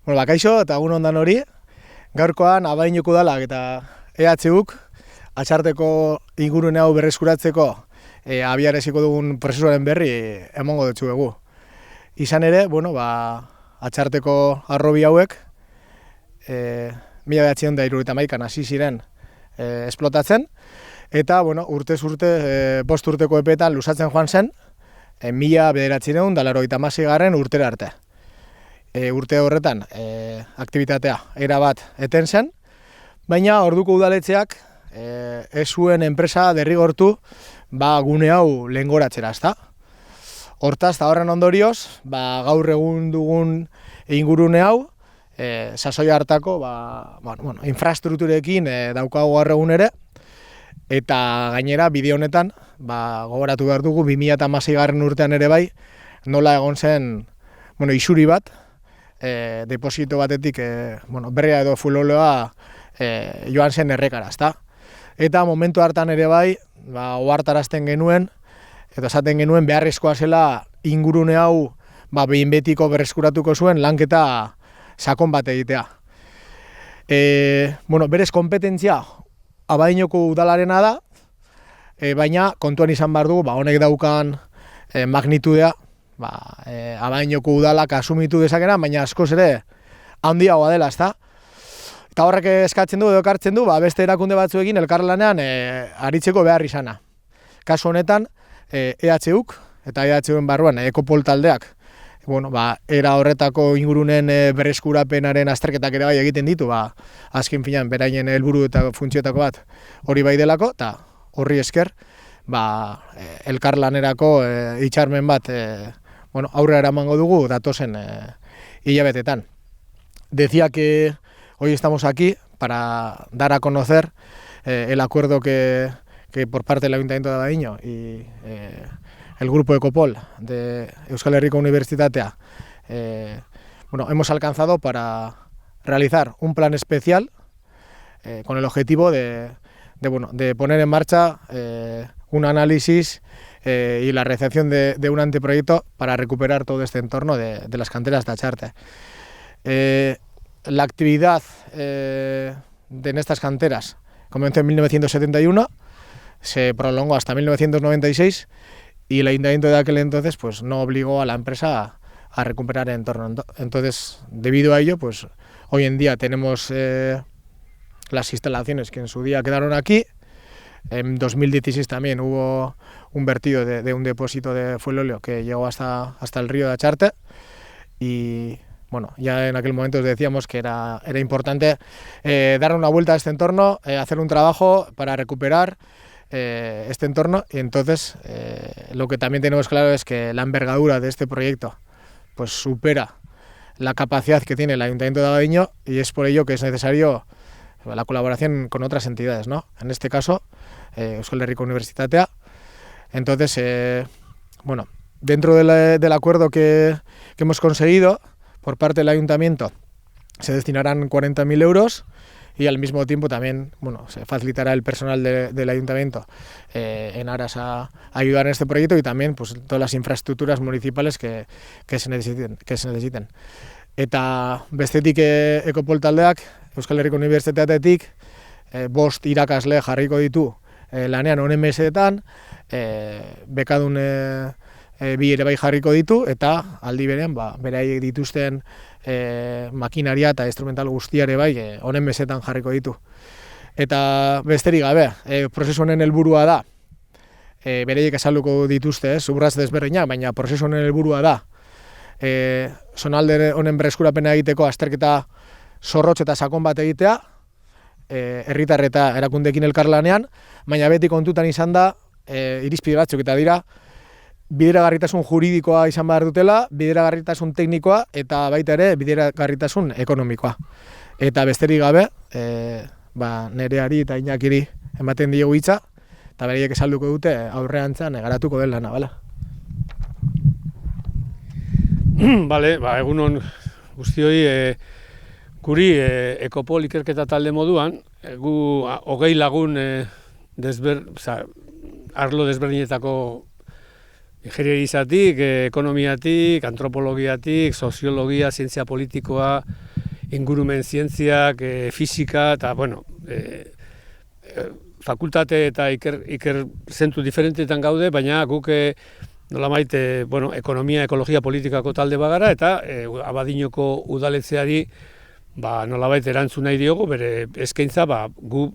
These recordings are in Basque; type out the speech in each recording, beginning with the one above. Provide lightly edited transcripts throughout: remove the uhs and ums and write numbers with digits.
Kaixo eta egun ondan hori, gaurkoan Abaiñoko udalak eta EHUk Atxarteko ingurune hau berreskuratzeko abiaraziko dugun prozesuaren berri emango dutzuegu. Izan ere, Atxarteko arrobi hauek 1971an hasi ziren esplotatzen eta urtez urte 5 urteko epeetan luzatzen joan zen 1996 urtera arte. Urte horretan aktibitatea erabat eten zen, baina orduko udaletxeak ez zuen enpresa derrigortu gune hau lehengoratzera, ezta? Hortaz, eta horren ondorioz, gaur egun dugun ingurune hau, sasoi hartako infrastrukturekin daukagu gaur egun ere, eta gainera bide honetan gogoratu behar dugu 2016 urtean ere bai, nola egon zen isuri bat, deposito batetik berria edo fuloleoa joan zen errekara, ezta? Eta momentu hartan ere bai, ohartarazten genuen, eta esaten genuen beharrezkoa zela ingurune hau behin betiko berreskuratuko zuen lanketa sakon bat egitea. Berez konpetentzia Abaiñoko udalarena da, baina kontuan izan behar dugu, honek daukan magnitudea, Abaiñoko udalak asumitu dezakena, baina askoz ere handiagoa dela, ezta? Eta horrek eskatzen du edo ekartzen du, beste erakunde batzuekin elkarlanean aritzeko behar izana. Kasu honetan, EHUk eta EHUen barruan Ecopol taldeak, era horretako ingurunen berreskurapenaren azterketak ere bai egiten ditu, azken finean beraien helburu eta funtzioetako bat hori bai delako, eta horri esker, elkarlanerako hitzarmen bat aurrera eramango dugu datozen hilabetetan. Decía que hoy estamos aquí para dar a conocer el acuerdo que por parte del Ayuntamiento de Abaiño y el grupo Ecopol de Euskal Herriko Unibertsitatea hemos alcanzado para realizar un plan especial con el objetivo de poner en marcha un análisis y la realización de un anteproyecto para recuperar todo este entorno de las canteras de Atxarte. La actividad en estas canteras comenzó en 1971, se prolongó hasta 1996 y el ayuntamiento de aquel entonces no obligó a la empresa a recuperar el entorno. Entonces, debido a ello, hoy en día tenemos las instalaciones que en su día quedaron aquí. En 2016 también hubo un vertido de un depósito de fuelóleo que llegó hasta el río de Atxarte y ya en aquel momento os decíamos que era importante dar una vuelta a este entorno, hacer un trabajo para recuperar este entorno y entonces lo que también tenemos claro es que la envergadura de este proyecto supera la capacidad que tiene el Ayuntamiento de Abaiño y es por ello que es necesario la colaboración con otras entidades, ¿no? En este caso, Euskal Herriko Unibertsitatea. Entonces, dentro del acuerdo que hemos conseguido por parte del Ayuntamiento se destinarán 40.000 euros y al mismo tiempo también se facilitará el personal del Ayuntamiento en aras a ayudar en este proyecto y también todas las infraestructuras municipales que se necesiten. Eta bestetik Ecopol taldeak Euskal Herriko Unibertsitatetik 5 irakasle jarriko ditu lanean ONMS-etan, bekadun 2 ere bai jarriko ditu eta aldi berean beraiek dituzten makinaria eta instrumental guztia ere bai ONMS-etan jarriko ditu. Eta besterik gabe, prozesu honen helburua da, beraiek azalduko dituzte, urrats desberdinak, baina prozesu honen helburua da zonalde honen berreskurapena egiteko azterketa zorrotz eta sakon bat egitea, herritar eta erakundeekin elkarlanean, baina beti kontutan izan da irizpide batzuk eta dira bideragarritasun juridikoa izan behar dutela, bideragarritasun teknikoa eta baita ere bideragarritasun ekonomikoa. Eta besterik gabe, Nereari eta Iñakiri ematen diegu hitza eta beraiek esalduko dute aurreantzan garatuko den lana, bala? Bale, egunon guztioi, guri Ecopol ikerketa talde moduan, gu 20 lagun arlo desberdinetako ingenierizatik, ekonomiatik, antropologiatik, soziologia, zientzia politikoa, ingurumen zientziak, fisika, eta, bueno, fakultate eta iker zentu diferentetan gaude, baina guk nolabait, ekonomia, ekologia, politikako talde bagara, eta Abadiñoko udaletzeari nolabait erantzun nahi diogu, bere eskaintza gu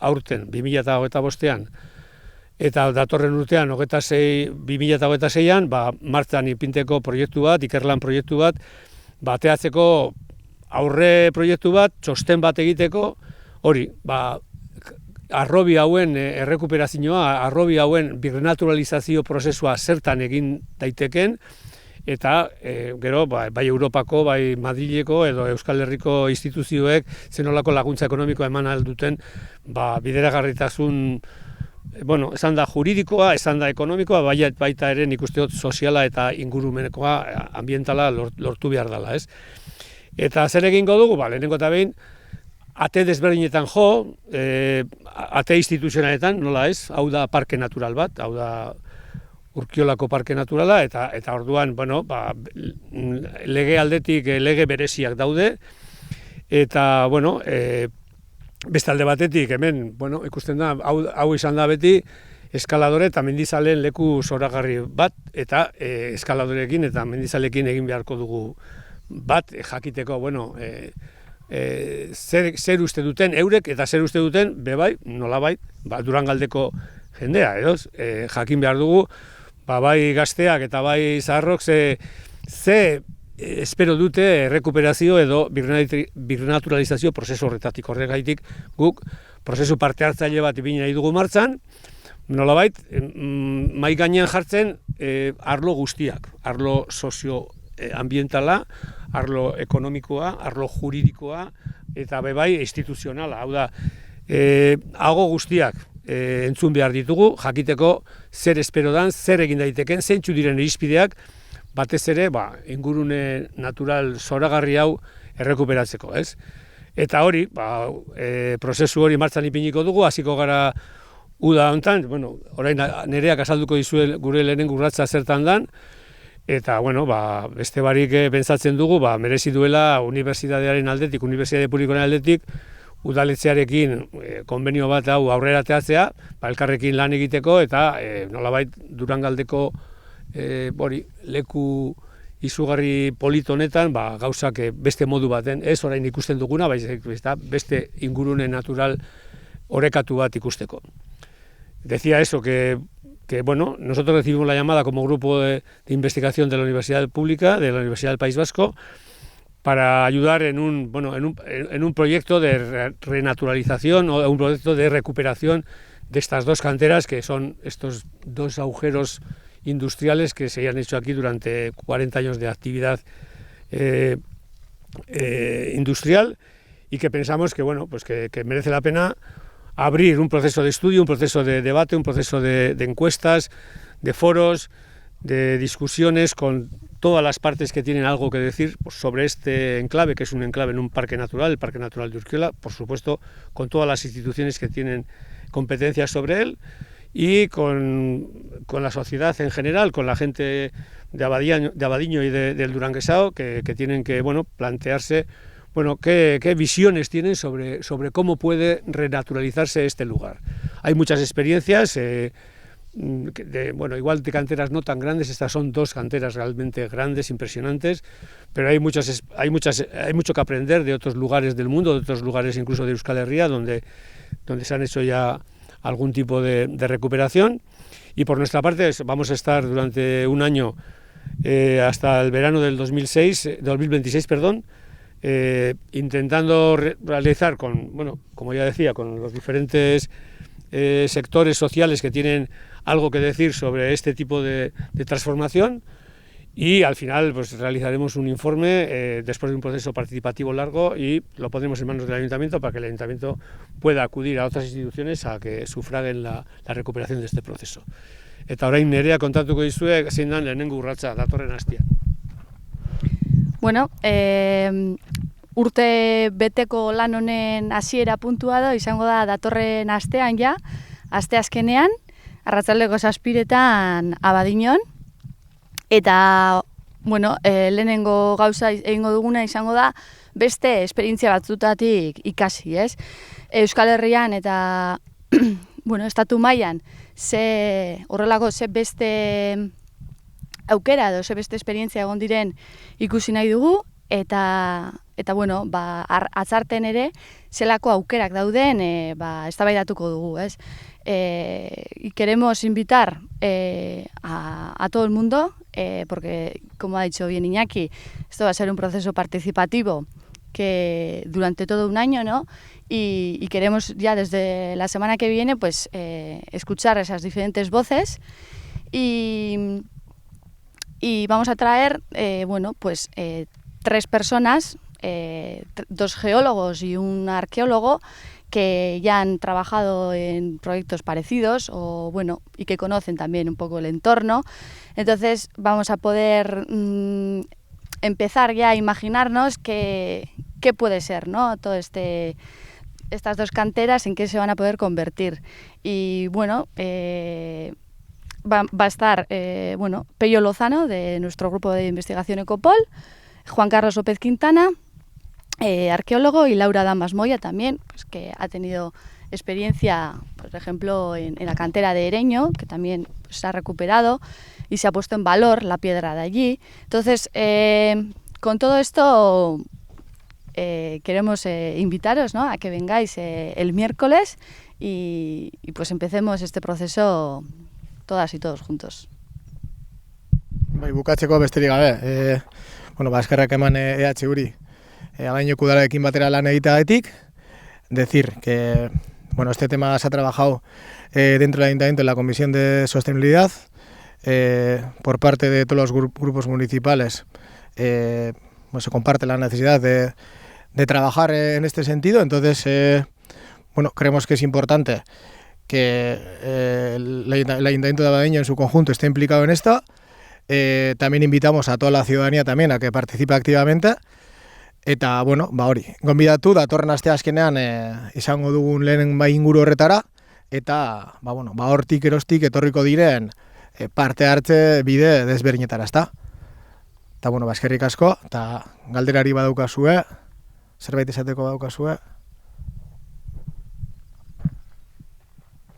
aurten 2025an eta datorren urtean 2026an martxan ipinteko proiektu bat, ikerlan proiektu bat, ateatzeko aurre proiektu bat, txosten bat egiteko, hori, arrobi hauen errekuperazioa, arrobi hauen birnaturalizazio prozesua zertan egin daiteken, eta gero bai Europako, bai Madrileko edo Euskal Herriko instituzioek zenolako laguntza ekonomikoa eman alduten bideragarritasun, esan da juridikoa, esan da ekonomikoa, baita ere nik uste dut soziala eta ingurumenekoa, ambientala lortu behar dela, ez? Eta zer egingo dugu? Lehenengo eta behin, ate desberdinetan ate instituzionaletan, nola ez? Hau da parke natural bat, hau da Urkiolako parke naturala, eta orduan, lege aldetik lege bereziak daude, eta, beste alde batetik, hemen, ikusten da, hau izan da beti, eskaladore eta mendizaleen leku zoragarri bat, eta eskaladorekin eta mendizalekin egin beharko dugu bat, jakiteko, zer uste duten eurek, eta zer uste duten, bebai, nolabait, Durangaldeko jendea, jakin behar dugu, bai gazteak eta bai zaharrok ze espero dute errekuperazio edo birnaturalizazio prozesu horretatik. Horregaitik guk prozesu parte hartzaile bat ipini nahi dugu martxan, nolabait, mahai gainean jartzen arlo guztiak, arlo sozioambientala, arlo ekonomikoa, arlo juridikoa eta bebai instituzionala. Hau da, hago guztiak entzun behar ditugu, jakiteko zer espero dan, zer egin daiteken, zeintzu diren irizpideak, batez ere, ingurune natural zoragarri hau errekuperatzeko, ez? Eta hori, prozesu hori martxan ipiniko dugu, hasiko gara uda honetan, orain nereak azalduko dizue gure lehenengo urratsa zertan dan, eta, beste barik pentsatzen dugu, merezi duela unibertsitatearen aldetik, unibertsitate publikoaren aldetik, udaletzearekin konbenio bat hau aurrera teatzea, elkarrekin lan egiteko eta nolabait Durangaldeko leku izugarri polit honetan gauzak beste modu baten, ez orain ikusten duguna, beste ingurune natural orekatu bat ikusteko. Decía eso, que nosotros recibimos la llamada como grupo de investigación de la Universidad Pública, de la Universidad del País Vasco, para ayudar en un proyecto de renaturalización o un proyecto de recuperación de estas dos canteras, que son estos dos agujeros industriales que se han hecho aquí durante 40 años de actividad industrial, y que pensamos que merece la pena abrir un proceso de estudio, un proceso de debate, un proceso de encuestas, de foros, de discusiones con todas las partes que tienen algo que decir sobre este enclave, que es un enclave en un parque natural, el Parque Natural de Urkiola, por supuesto, con todas las instituciones que tienen competencias sobre él, y con la sociedad en general, con la gente de Abadiño y del Duranguesao, que tienen que plantearse qué visiones tienen sobre cómo puede renaturalizarse este lugar. Hay muchas experiencias, igual de canteras no tan grandes, estas son dos canteras realmente grandes, impresionantes, pero hay mucho que aprender de otros lugares del mundo, de otros lugares incluso de Euskal Herria, donde se han hecho ya algún tipo de recuperación, y por nuestra parte vamos a estar durante un año hasta el verano del 2026, intentando realizar como ya decía, con los diferentes sectores sociales que tienen algo que decir sobre este tipo de transformación, y al final realizaremos un informe después de un proceso participativo largo, y lo pondremos en manos del ayuntamiento para que el ayuntamiento pueda acudir a otras instituciones a que sufraguen la recuperación de este proceso. Eta orain Nerea kontatuko dizue zein dan lehenengo urratsa datorren astean. Urte beteko lan honen hasiera puntua da izango da datorren astean ja, asteazkenean, arratsaldeko 7:00 Abadiñon, eta bueno, lehenengo gauza egingo duguna izango da, beste esperientzia batzutatik ikasi, ez? Euskal Herrian eta bueno, estatu mailan horrelako ze beste aukera edo ze beste esperientzia egon diren ikusi nahi dugu, eta bueno, atzarten ere zelako aukerak dauden eztabaidatuko dugu, ez? Y queremos invitar a todo el mundo, porque, como ha dicho bien Iñaki, esto va a ser un proceso participativo que durante todo un año, ¿no? Y queremos ya desde la semana que viene pues escuchar esas diferentes voces y vamos a traer bueno, pues 3 personas, 2 geólogos y un arqueólogo que ya han trabajado en proyectos parecidos o bueno, y que conocen también un poco el entorno. Entonces vamos a poder empezar ya a imaginarnos qué puede ser, ¿no? Todo estas 2 canteras, en qué se van a poder convertir. Y bueno, va a estar bueno, Pello Lozano, de nuestro grupo de investigación Ecopol, Juan Carlos López Quintana, arqueólogo, y Laura Damas Moya también, pues, que ha tenido experiencia, por ejemplo, en la cantera de Ereño, que también pues, se ha recuperado y se ha puesto en valor la piedra de allí. Entonces, con todo esto queremos invitaros, ¿no?, a que vengáis el miércoles y pues empecemos este proceso todas y todos juntos. Bukatzeko besterik gabe, bueno, eskerrak eman EH Uri, Abaiñoko udalarekin batera lan egiteagatik. Decir que bueno, este tema se ha trabajado dentro del Ayuntamiento en la Comisión de Sostenibilidad por parte de todos los grupos municipales. Pues se comparte la necesidad de trabajar en este sentido. Entonces, bueno, creemos que es importante que el Ayuntamiento de Abadiño en su conjunto esté implicado en esto. También invitamos a toda la ciudadanía también a que participe activamente. Eta, bueno, hori, gonbidatu datorren asteazkenean izango dugun lehen inguru horretara, eta, bueno, hortik erostik etorriko diren parte hartze bide desberdinetara, ezta? Eta, bueno, eskerrik asko, eta galderari badaukazue, zerbait esateko badaukazue.